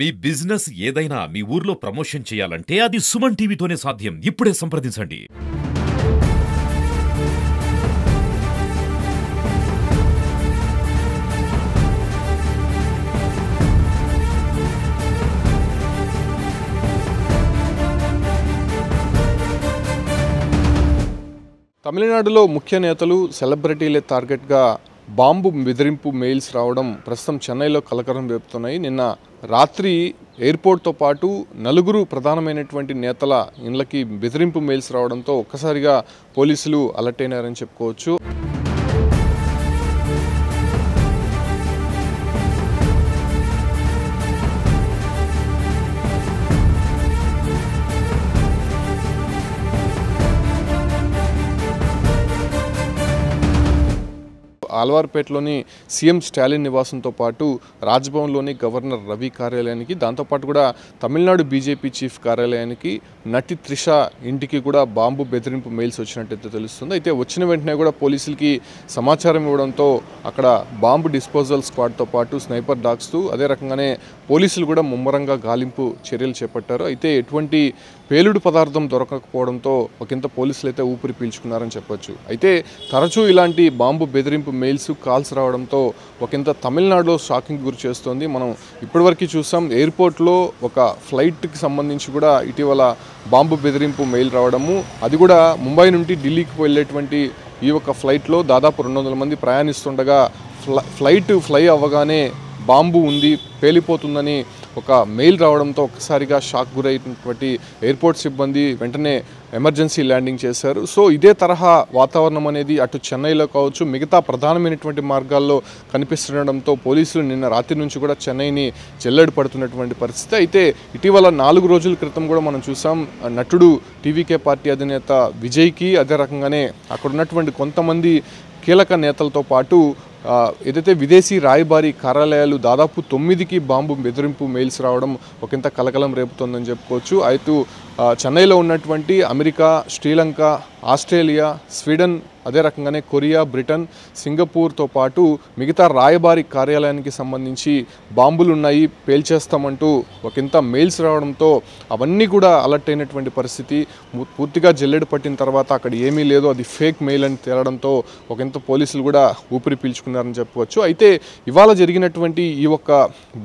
మీ business ఏదైనా మీ ఊర్లో promotion చేయాలంటే అది సుమన్ టీవీతోనే సాధ్యం. ఇప్పుడే సంప్రదించండి. తమిళనాడులో ముఖ్య నేతలు సెలబ్రిటీలే టార్గెట్గా బాంబు బెదిరింపు మెయిల్స్ రావడం ప్రస్తుతం చెన్నైలో కలకలం రేపుతున్నాయి. నిన్న రాత్రి ఎయిర్పోర్ట్తో పాటు నలుగురు ప్రధానమైనటువంటి నేతల ఇళ్లకి బెదిరింపు మెయిల్స్ రావడంతో ఒక్కసారిగా పోలీసులు అలర్ట్ అయినారని చెప్పుకోవచ్చు. ఆల్వార్పేటలోని సీఎం స్టాలిన్ నివాసంతో పాటు రాజ్భవన్లోని గవర్నర్ రవి కార్యాలయానికి, దాంతోపాటు కూడా తమిళనాడు బీజేపీ చీఫ్ కార్యాలయానికి, నటి త్రిష ఇంటికి కూడా బాంబు బెదిరింపు మెయిల్స్ వచ్చినట్టయితే తెలుస్తుంది. అయితే వచ్చిన వెంటనే కూడా పోలీసులకి సమాచారం ఇవ్వడంతో అక్కడ బాంబు డిస్పోజల్ స్క్వాడ్తో పాటు స్నైపర్ డాగ్స్తో అదే రకంగానే పోలీసులు కూడా ముమ్మరంగా గాలింపు చర్యలు చేపట్టారు. అయితే ఎటువంటి పేలుడు పదార్థం దొరకకపోవడంతో ఒకంత పోలీసులు అయితే ఊపిరి పీల్చుకున్నారని చెప్పొచ్చు. అయితే తరచూ ఇలాంటి బాంబు బెదిరింపు మెయిల్స్ కాల్స్ రావడంతో ఒకంత తమిళనాడులో షాకింగ్ గురి చేస్తోంది. మనం ఇప్పటివరకు చూసాం, ఎయిర్పోర్ట్లో ఒక ఫ్లైట్కి సంబంధించి కూడా ఇటీవల బాంబు బెదిరింపు మెయిల్ రావడము, అది కూడా ముంబై నుండి ఢిల్లీకి వెళ్ళేటువంటి ఈ ఒక ఫ్లైట్లో దాదాపు 200 మంది ప్రయాణిస్తుండగా ఫ్లైట్ ఫ్లై అవ్వగానే బాంబు ఉంది, పేలిపోతుందని ఒక మెయిల్ రావడంతో ఒక్కసారిగా షాక్ గురైనటువంటి ఎయిర్పోర్ట్ సిబ్బంది వెంటనే ఎమర్జెన్సీ ల్యాండింగ్ చేశారు. సో ఇదే తరహా వాతావరణం అనేది అటు చెన్నైలో కావచ్చు, మిగతా ప్రధానమైనటువంటి మార్గాల్లో కనిపిస్తుండడంతో పోలీసులు నిన్న రాత్రి నుంచి కూడా చెన్నైని జల్లెడ పడుతున్నటువంటి పరిస్థితి. అయితే ఇటీవల 4 రోజుల క్రితం కూడా మనం చూసాం, నటుడు టీవీకే పార్టీ అధినేత విజయ్కి అదే రకంగానే అక్కడ ఉన్నటువంటి కొంతమంది కీలక నేతలతో పాటు ఏదైతే విదేశీ రాయబారి కార్యాలయాలు దాదాపు 9కి బాంబు బెదిరింపు మెయిల్స్ రావడం ఒకంత కలకలం రేపుతోందని చెప్పుకోవచ్చు. అయితే చెన్నైలో ఉన్నటువంటి అమెరికా, శ్రీలంక, ఆస్ట్రేలియా, స్వీడన్, అదే రకంగానే కొరియా, బ్రిటన్, సింగపూర్తో పాటు మిగతా రాయబారి కార్యాలయానికి సంబంధించి బాంబులు ఉన్నాయి, పేల్చేస్తామంటూ ఒకంత మెయిల్స్ రావడంతో అవన్నీ కూడా అలర్ట్ అయినటువంటి పరిస్థితి. పూర్తిగా జల్లెడ పట్టిన తర్వాత అక్కడ ఏమీ లేదు, అది ఫేక్ మెయిల్ అని తేలడంతో ఒకంత పోలీసులు కూడా ఊపిరి పీల్చుకున్నారని చెప్పుకోవచ్చు. అయితే ఇవాళ జరిగినటువంటి ఈ ఒక్క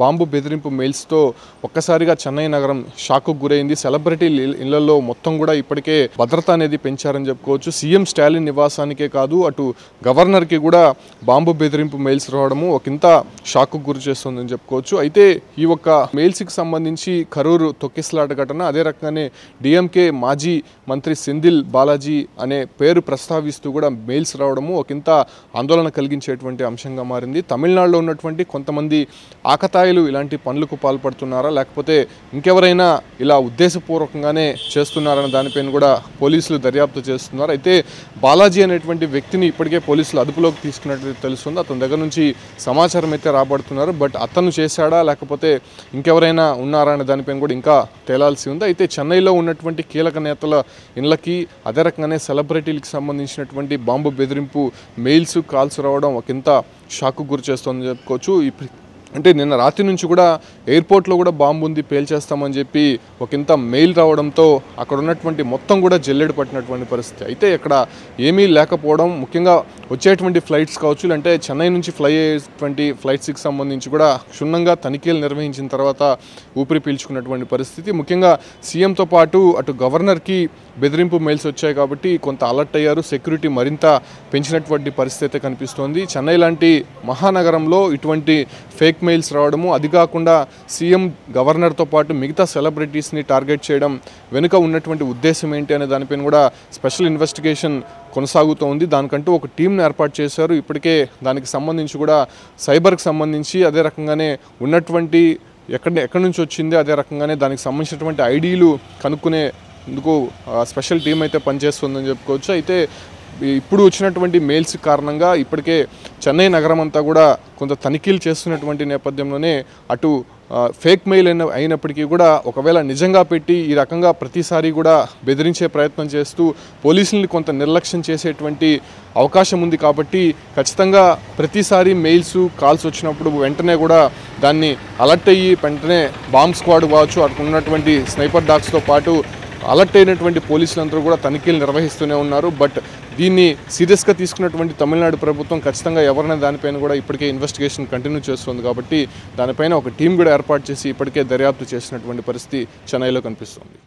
బాంబు బెదిరింపు మెయిల్స్తో ఒక్కసారిగా చెన్నై నగరం షాక్కు గురైంది. సెలబ్రిటీ ఇళ్లలో మొత్తం కూడా ఇప్పటికే భద్రత అనేది పెంచారని చెప్పుకోవచ్చు. సీఎం స్టాలిన్ నివాసానికే కాదు, అటు గవర్నర్కి కూడా బాంబు బెదిరింపు మెయిల్స్ రావడము ఒకంత షాక్కు గురి చేస్తుందని చెప్పుకోవచ్చు. అయితే ఈ ఒక్క మెయిల్స్కి సంబంధించి కరూరు తొక్కిసలాట ఘటన, అదే రకంగానే డిఎంకే మాజీ మంత్రి సెంధిల్ బాలాజీ అనే పేరు ప్రస్తావిస్తూ కూడా మెయిల్స్ రావడము ఒకంత ఆందోళన కలిగించేటువంటి అంశంగా మారింది. తమిళనాడులో ఉన్నటువంటి కొంతమంది ఆకతాయిలు ఇలాంటి పనులకు పాల్పడుతున్నారా, లేకపోతే ఇంకెవరైనా ఇలా ఉద్దేశపూర్వకంగానే చేస్తున్నారన్న దానిపైన కూడా పోలీసులు దర్యాప్తు చేస్తున్నారు. అయితే బాలాజీ అనేటువంటి వ్యక్తిని ఇప్పటికే పోలీసులు అదుపులోకి తీసుకున్నట్టు తెలుస్తుంది. అతని దగ్గర నుంచి సమాచారం అయితే రాబడుతున్నారు. బట్ అతను చేశాడా లేకపోతే ఇంకెవరైనా ఉన్నారా అనే దానిపైన కూడా ఇంకా తేలాల్సి ఉంది. అయితే చెన్నైలో ఉన్నటువంటి కీలక నేతల ఇళ్లకి, అదే రకంగానే సెలబ్రిటీలకు సంబంధించినటువంటి బాంబు బెదిరింపు మెయిల్స్, కాల్స్ రావడం ఒకంత షాక్కు గురి చేస్తుందని చెప్పుకోవచ్చు. అంటే నిన్న రాత్రి నుంచి కూడా ఎయిర్పోర్ట్లో కూడా బాంబు ఉంది, పేల్చేస్తామని చెప్పి ఒకంత మెయిల్ రావడంతో అక్కడ ఉన్నటువంటి మొత్తం కూడా జల్లెడ పట్టినటువంటి పరిస్థితి. అయితే ఇక్కడ ఏమీ లేకపోవడం, ముఖ్యంగా వచ్చేటువంటి ఫ్లైట్స్ కావచ్చు, అంటే చెన్నై నుంచి ఫ్లై అయ్యేటువంటి ఫ్లైట్స్కి సంబంధించి కూడా క్షుణ్ణంగా తనిఖీలు నిర్వహించిన తర్వాత ఊపిరి పీల్చుకున్నటువంటి పరిస్థితి. ముఖ్యంగా సీఎంతో పాటు అటు గవర్నర్కి బెదిరింపు మెయిల్స్ వచ్చాయి కాబట్టి కొంత అలర్ట్ అయ్యారు. సెక్యూరిటీ మరింత పెంచినటువంటి పరిస్థితి అయితే కనిపిస్తోంది. చెన్నై లాంటి మహానగరంలో ఇటువంటి ఫేక్ మెయిల్స్ రావడము, అది కాకుండా సీఎం, గవర్నర్తో పాటు మిగతా సెలబ్రిటీస్ని టార్గెట్ చేయడం వెనుక ఉన్నటువంటి ఉద్దేశం ఏంటి అనే దానిపైన కూడా స్పెషల్ ఇన్వెస్టిగేషన్ కొనసాగుతోంది. దానికంటూ ఒక టీంను ఏర్పాటు చేశారు. ఇప్పటికే దానికి సంబంధించి కూడా సైబర్కి సంబంధించి, అదే రకంగానే ఉన్నటువంటి ఎక్కడి నుంచి వచ్చింది, అదే రకంగానే దానికి సంబంధించినటువంటి ఐడీలు కనుక్కునేందుకు స్పెషల్ టీం అయితే పనిచేస్తుందని చెప్పుకోవచ్చు. అయితే ఇప్పుడు వచ్చినటువంటి మెయిల్స్ కారణంగా ఇప్పటికే చెన్నై నగరం అంతా కూడా కొంత తనిఖీలు చేస్తున్నటువంటి నేపథ్యంలోనే అటు ఫేక్ మెయిల్ అయినప్పటికీ కూడా ఒకవేళ నిజంగా పెట్టి ఈ రకంగా ప్రతిసారి కూడా బెదిరించే ప్రయత్నం చేస్తూ పోలీసుల్ని కొంత నిర్లక్ష్యం చేసేటువంటి అవకాశం ఉంది కాబట్టి ఖచ్చితంగా ప్రతిసారి మెయిల్స్ కాల్స్ వచ్చినప్పుడు వెంటనే కూడా దాన్ని అలర్ట్ అయ్యి వెంటనే బాంబ్ స్క్వాడ్ కావచ్చు అక్కడ ఉన్నటువంటి స్నైపర్ డాగ్స్తో పాటు అలర్ట్ అయినటువంటి పోలీసులందరూ కూడా తనిఖీలు నిర్వహిస్తూనే ఉన్నారు. బట్ దీన్ని సీరియస్గా తీసుకున్నటువంటి తమిళనాడు ప్రభుత్వం ఖచ్చితంగా ఎవరైనా దానిపైన కూడా ఇప్పటికే ఇన్వెస్టిగేషన్ కంటిన్యూ చేస్తుంది కాబట్టి దానిపైన ఒక టీం కూడా ఏర్పాటు చేసి ఇప్పటికే దర్యాప్తు చేసినటువంటి పరిస్థితి చెన్నైలో కనిపిస్తుంది.